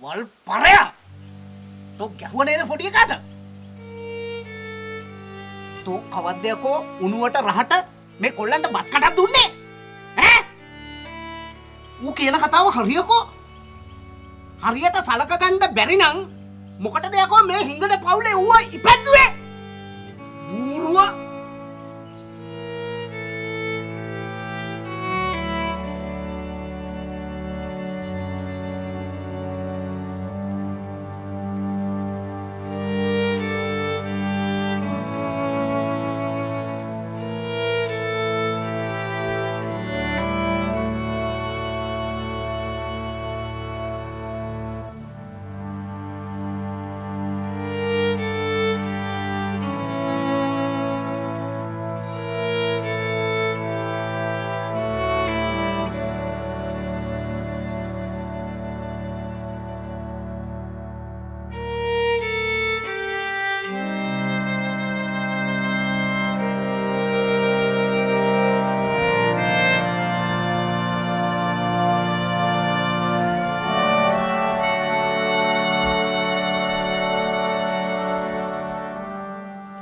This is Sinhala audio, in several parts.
වල් පරයා තෝ ගැහුව නේද පොඩි එකාට තෝ කවද්ද යකෝ උණුවට රහට මේ කොල්ලන්ට බත් කටක් දුන්නේ ඈ ඌ කියන කතාව හරියකෝ හරියට සලක ගන්න බැරි නම් මොකටද යකෝ මේ හිඟන පවුලේ ඌව ඉපැද්දුවේ බූරුවා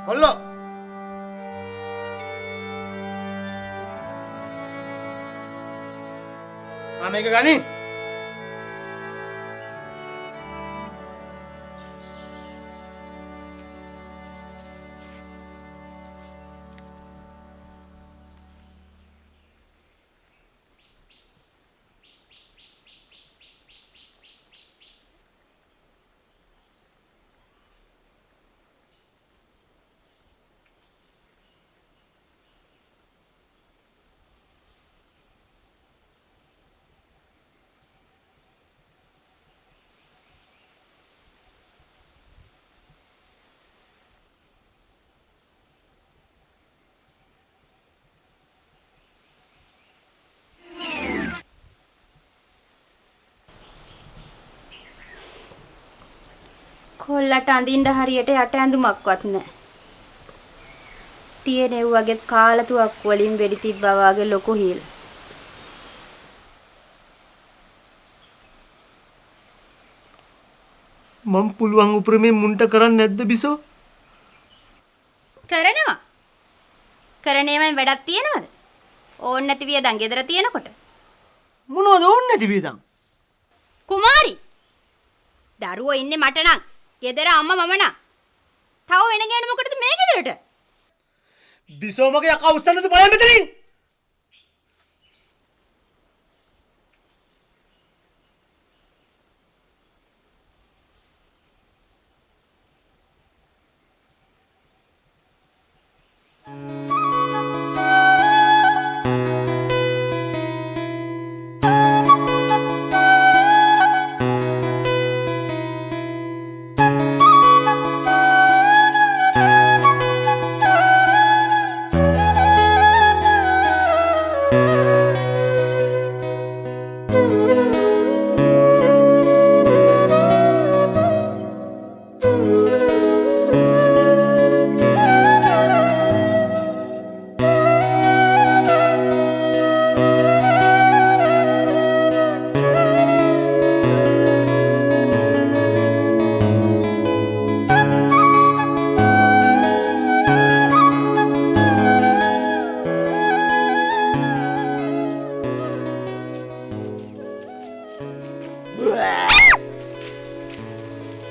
කොල්ලෝ මේක ගනි කොල්ලට අඳින්න හරියට යට ඇඳුමක්වත් නැහැ. තියෙන ඒ වගේ කාලතුවක් වලින් වෙඩි තිබ්බා වගේ ලොකු හීල්. මම පුළුවන් උපරිමයෙන් මුන්ට කරන්නේ නැද්ද බිසෝ? කරනවා. කරන්නේමයි වැඩක් තියෙනවද? ඕන් නැති වියදම් ගෙදර තියෙනකොට. මොනවද ඕන් නැති වියදම්? කුමාරි. දරුවෝ ඉන්නේ මට නම්. ගෙදර අම්මා මම නම්. තව වෙන ගෑනු මොකටද මේ ගෙදරට? බිසෝ මගේ යකා උස්සන්නද බලන්න මෙතනින්.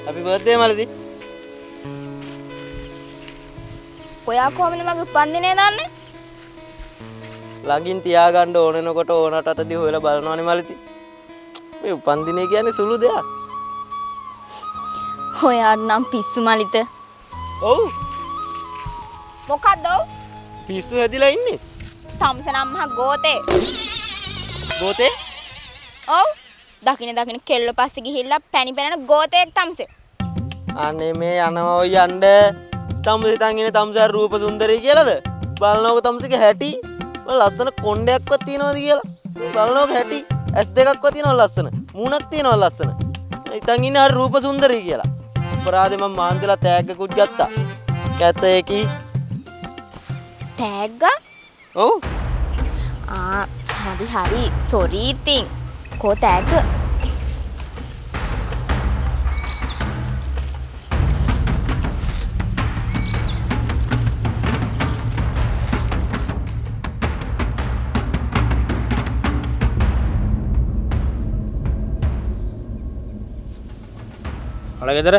Happy birthday Malati. ඔයා කොහොමද මගේ උපන්දිනේ දන්නේ? ළඟින් තියාගන්න ඕනෙනකොට ඕනට අතදී හොයලා බලනවනේ Malati. මේ උපන්දිනේ කියන්නේ සුළු දෙයක්. ඔයා නම් පිස්සු මලිත. ඔව්. මොකද්ද? පිස්සු හැදිලා ඉන්නේ. තම්සනම් මහ ගෝතේ. ගෝතේ? ඔව්. දකින්න කෙල්ල පස්සේ ගිහිල්ලා පැණි පැනන ගෝතේක් තම්සේ. අනේ මේ යනවා ඔය යන්න. තම්සේ හිතන් ඉන්නේ තම්සේ රූප සුන්දරී කියලාද? බලනකො තම්සේගේ හැටි ලස්සන කොණ්ඩයක්වත් තියනවද කියලා. බලනකො හැටි ඇස් දෙකක්වත් තියනවද ලස්සන. මූණක් තියනවද ලස්සන. හිතන් ඉන්නේ හරි රූප සුන්දරී කියලා. අපරාධේ මම මාන්තිලා තෑග්ගකුත් ගත්තා. කැත ඒකි. තෑග්ග? ඔව්. හරි සෝරි ඉතින්. කෝ තෑග්ග? අල ගෙදර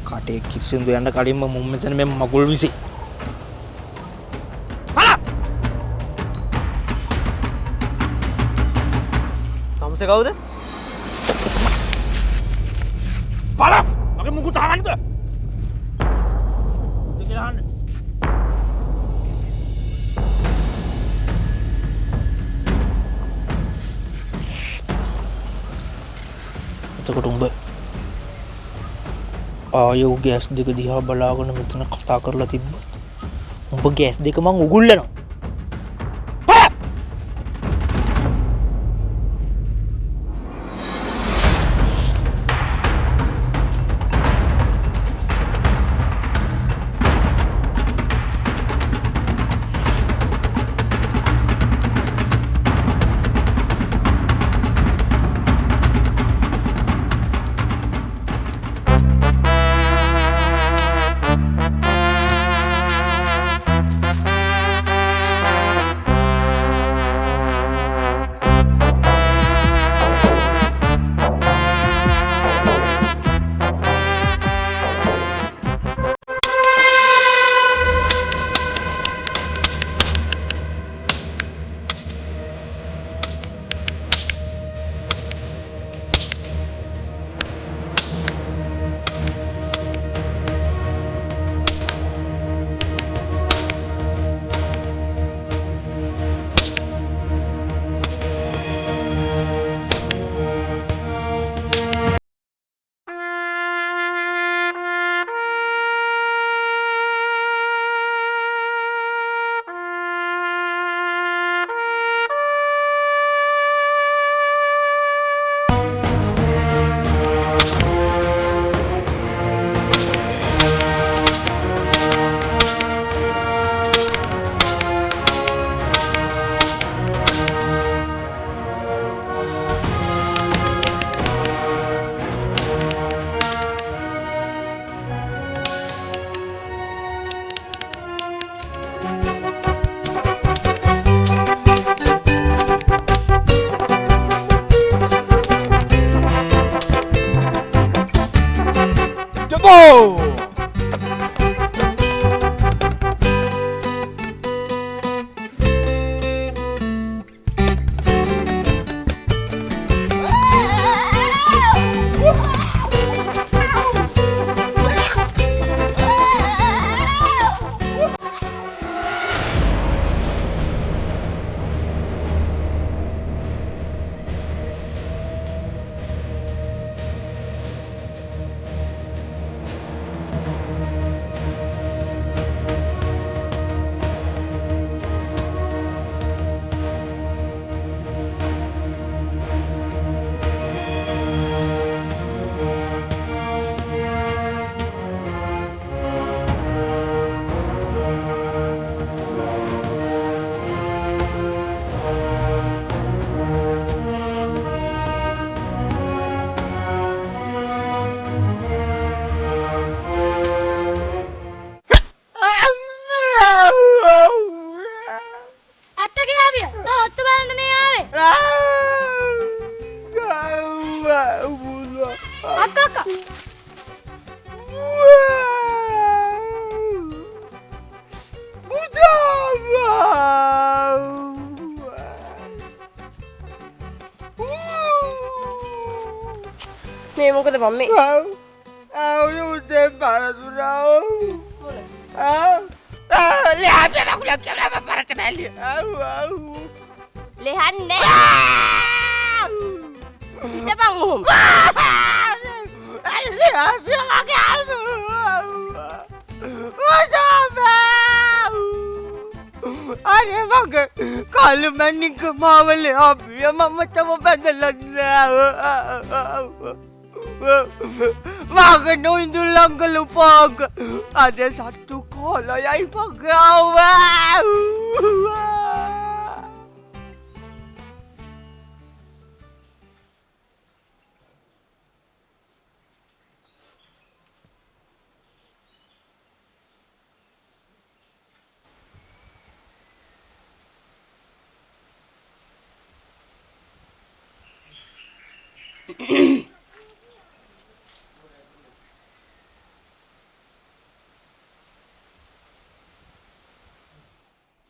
කටේ කිසිදු යන්න කලින්ම මුම් මෙතන මේ මගුල් විසි තමුසේ කවුද? බලන්න මගේ මුකුත් අහන්නද දෙකලා අහන්න එතකොට උඹ ආයෝ ගෑස් දෙක දිහා බලාගෙන මෙතන කතා කරලා තිබ්බ උඹ ගෑස් දෙක මං උගුල්ලනවා මේ මොකද මම්මේ? උදේ පාරදුරාව. ලෑබේ මකුලක් කියලා පාරට බැල්ලිය. ලෙහන්නේ. ඉතපන් උහුම්. අනේ මගේ කලු මැනික මාවලේ අපිය මම තම බැඳලා මගේ නොඉඳු ලංගල උපාග අද සත්තු කොලයයි පගාව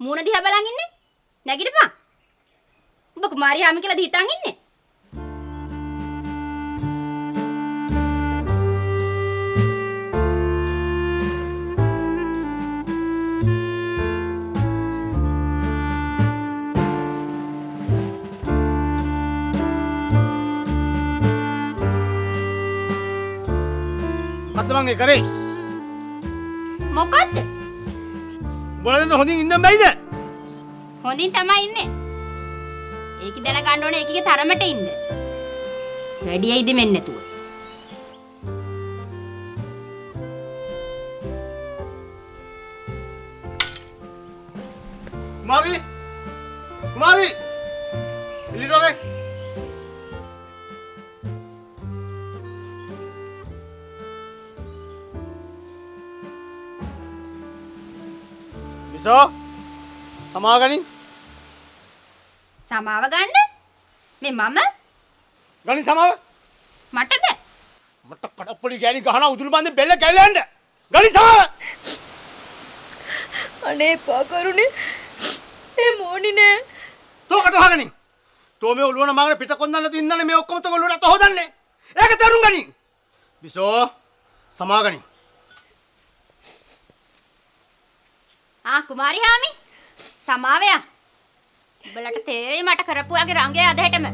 මූණ දිහා බලන් ඉන්නේ. නැගිටපන්. උඹ කුමාරි හාමි කියලා හිතන් ඉන්නේ. මොකද්ද මං ඒ කරේ? මොකද්ද? උඹලා හොඳින් ඉන්න බැයිද? හොඳින් තමයි ඉන්නේ. ඒකි දැනගන්න ඕනේ ඒකිගේ තරමට ඉන්න. වැඩි ඇයිද මෙන්න නැතුව. කුමාරි එළිරෝනේ. විසෝ සමාගනින් සමාව ගන්න මේ මම ගනි සමාව මට බෑ. මට කඩප්පුලි ගෑණි ගහන උදුළු බන්දේ බෙල්ල කැල්ලන්න ගනි සමාව. අනේ පා කරුනේ ඒ මොණි නෑ තෝ කට වහගනි. තෝ මේ ඔළුවන මාගෙන පිට කොන්දන්න තු ඉන්නනේ මේ ඔක්කොම තෝ ඔළුවට අත හොදන්නේ. ඒක තරුම් ගනි. විසෝ සමාගනි. කුමාරි හාමි සමාවයා. උඹලට තේරෙයි මට කරපුවාගේ රංගය අදහෙටම.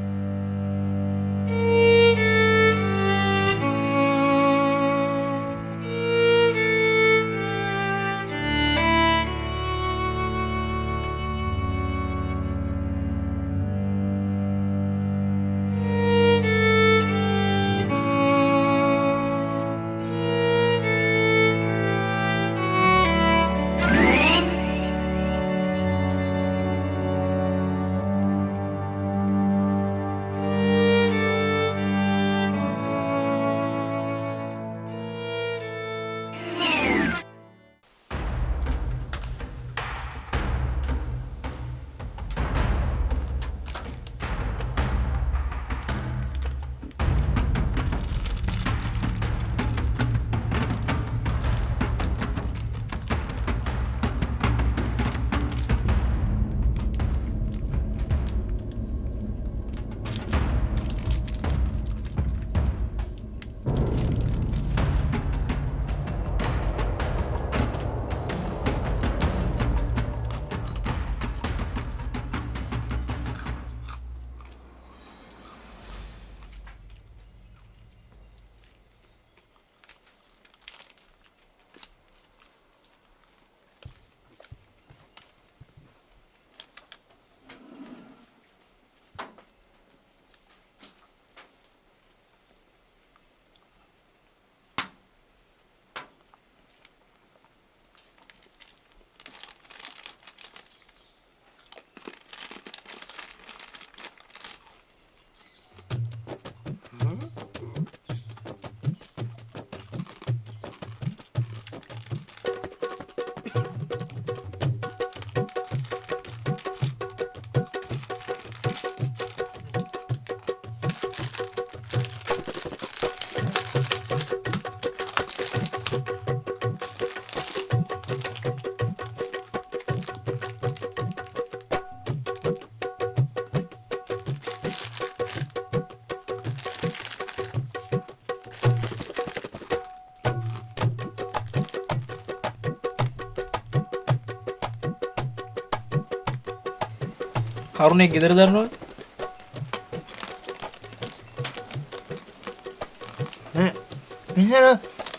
කරුණේ ගෙදර දන්නවද?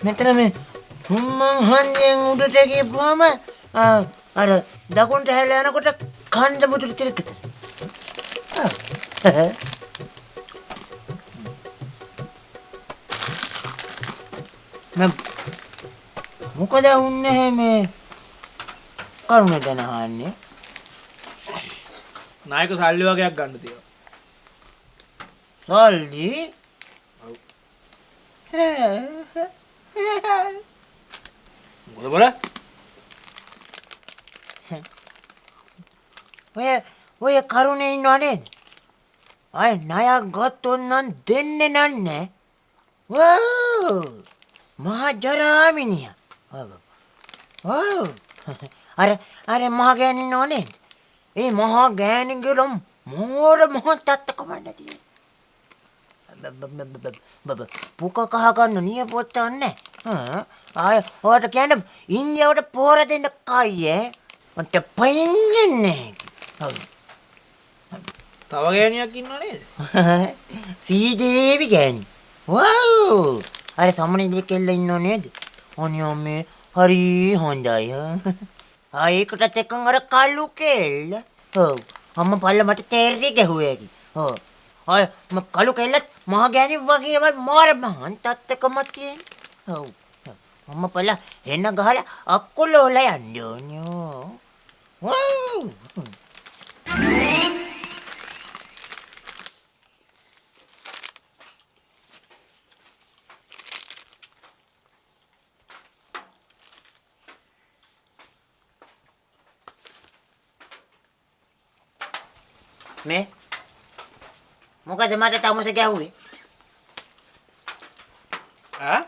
මෙතන මේ හුම්මන් හන්දියෙන් උඩට ගිහුවම අර දකුණට හැලා යනකොට කන්ද මුතුට තිරකත. මොකද වුන්නේ මේ කරුණේ ගැන අහන්නේ? නායක සල්ලි වගේක් ගන්න තියෙනවා. සල්ලි? මොකද බල? ඔය කරුණේ ඉන්නව නේද? අය ණයක් ගත්තොත් නම් දෙන්නේ නැහැ. මහා ජරාමිනිය. ඔව්. අර මහ ගෑණි නෝනේ. ඒ මහා ගෑණිගේ ලොම් මෝර මොහොත් තත්කමන්න තියෙන. පුක කහ ගන්න නියපොත්ත නැහැ. ආය ඔයාට කියන්න ඉන්දියාවට පෝර දෙන්න කයි මට පයින්නේ නැහැ. තව ගෑණියක් ඉන්නව නේද? සීදේවි ගෑණි. වව්! අර සමනේදී කෙල්ල ඉන්නව නේද? අනේ හරි හොඳයි. ඒකටත් එක්කන් අර කළු කෙල්ල. ඔව්. අම්මා පල්ල මට තේරෙන්නේ ගැහුවේ. ඔව්. අය කළු කෙල්ලත් මහ ගෑණි වගේම මාර මහන් තත්කම තියෙන. ඔව්. අම්මා පල්ල එන්න ගහලා අක්කොලෝල යන්න ඕනේ. වව්! මේ මොකද මට තමුසේ ගැහුවේ? ඈ?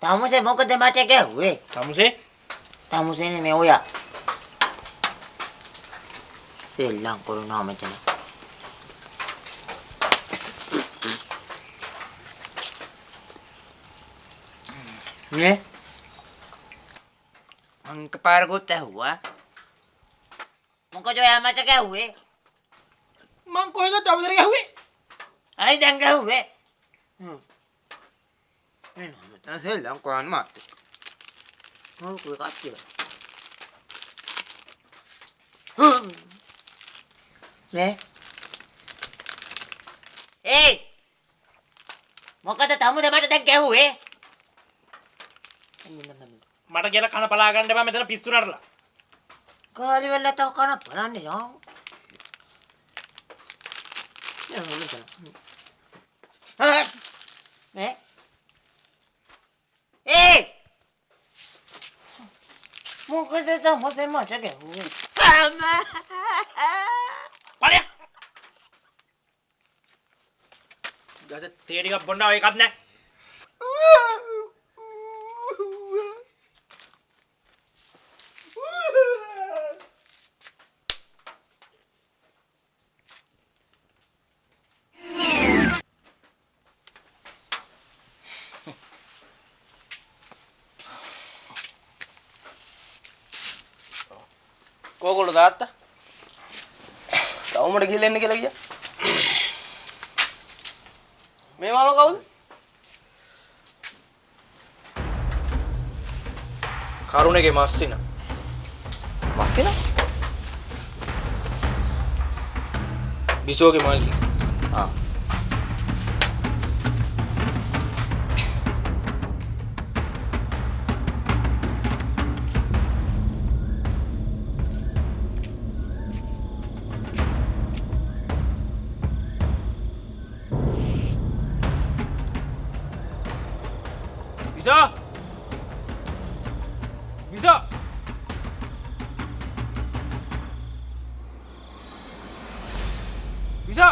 තමුසේ මොකද මට ගැහුවේ? තමුසේ? තමුසේ නෙමෙයි ඔයා. එල්ලම් කරුණා මෙතන. මේ අංක පාරකුත් ඇහුවා. මොකද ඔයා මට ගැහුවේ? මං කොහෙද තවදර ගැහුවේ? අයි දැන් ගැහුවේ. එනවා මට හෙල්ලම් කරන්න මාත්. මොකද කච්චි. නේ? ඒ මොකද තමුසේ මට දැන් ගැහුවේ? මට කියලා කන පලා ගන්න එපා මෙතන පිස්සු නටලා. කාලි වෙලා තව කන බලන්නේ යෝ. ඒ මොකද තමුසේ මට ගැහුවේ? පලයක්! ගස තේ ටිකක් බොන්න ඔය එකක් නැහැ. කෝකොල්ලෝ තාත්තා? තවමඩ ගිහලා එන්න කියලා ගියා. මේ මාම කවුද? කරුණේගේ මස්සින. මස්සින? බිසෝගේ මල්ලි. ආ. Bisa? Bisa? Bisa?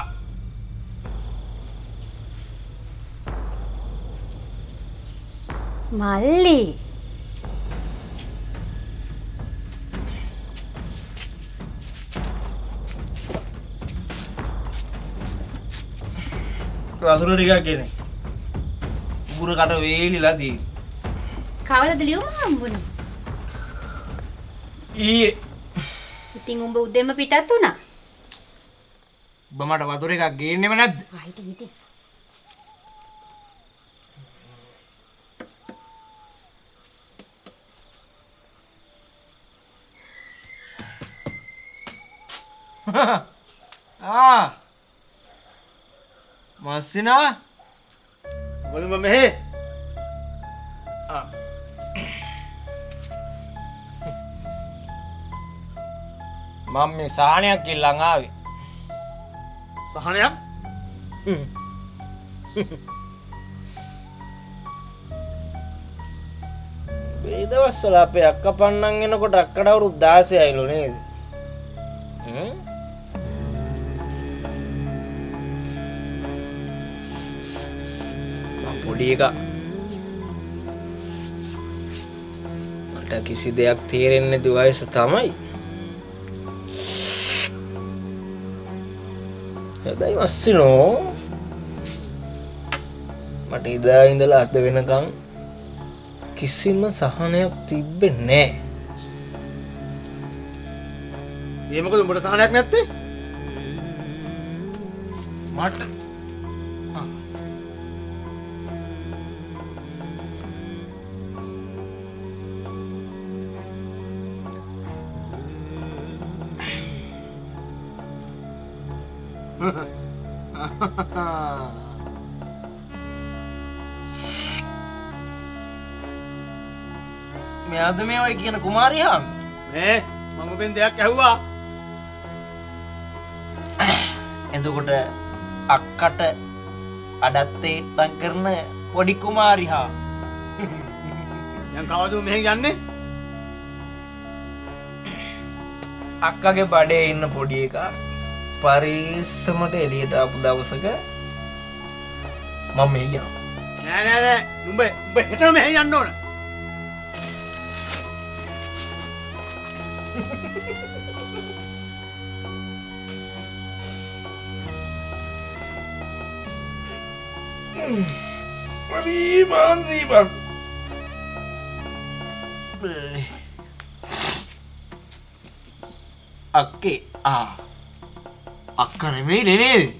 මල්ලි වතුර ටිකක් ගෙන. උගුර කට වේලිලා දී. කවදද ලියුම හම්බුනේ? ඊයේ ඉතින් උඹ උදෙම පිටත් වුණා. ඔබ මට වතුර එකක් ගේන්නෙම නැද්ද? ආයිට හිටිය. මස්සිනා මොකද මෙහෙ? මම මේ සාහනයක් ඉල්ලන් ආවේ. සහනයක්? මේ දවස්වල අපේ අක්ක පන්නන් එනකොට අක්කට අවුරුදු 16යිලු නේද? මම පොඩි එකා මට කිසි දෙයක් තේරෙන්නේ නැති වයස තමයි. හැබැයි මස්සිනෝ මට ඉදා ඉඳලා අද වෙනකන් කිසිම සහනයක් තිබ්බේ නැහැ. ඒ මොකද උඹට සහනයක් නැත්තේ? මට මෙයාද මේ ඔය කියන කුමාරියා? මේ මම ඔබෙන් දෙයක් ඇහුවා. එතකොට අක්කට අඩත්තේ ඉත්තම් කරන පොඩි කුමාරිහා දැන් කවද මෙහෙන් යන්නේ? අක්කගේ බඩේ ඉන්න පොඩි එකා පරිස්සමට එළියට ආපු දවසක මම මෙහි යනවා. නෑ නෑ නෑ උඹ හෙටම මෙහෙන් යන්න ඕන. අක්කේ අක්ක නෙමෙයි නේද?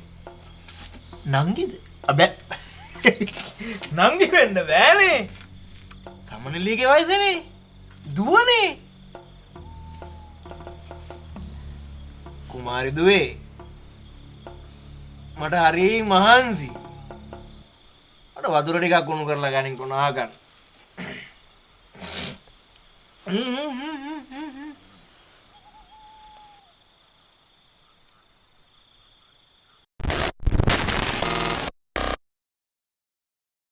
නංගිද? අබැ නංගි වෙන්න බෑනේ. තමනලියගේ වයසනේ. දුවනේ. කුමාරි දුවේ මට හරි මහන්සි. අර වතුර ටිකක් උණු කරලා ගනින් කොනා ගන්න.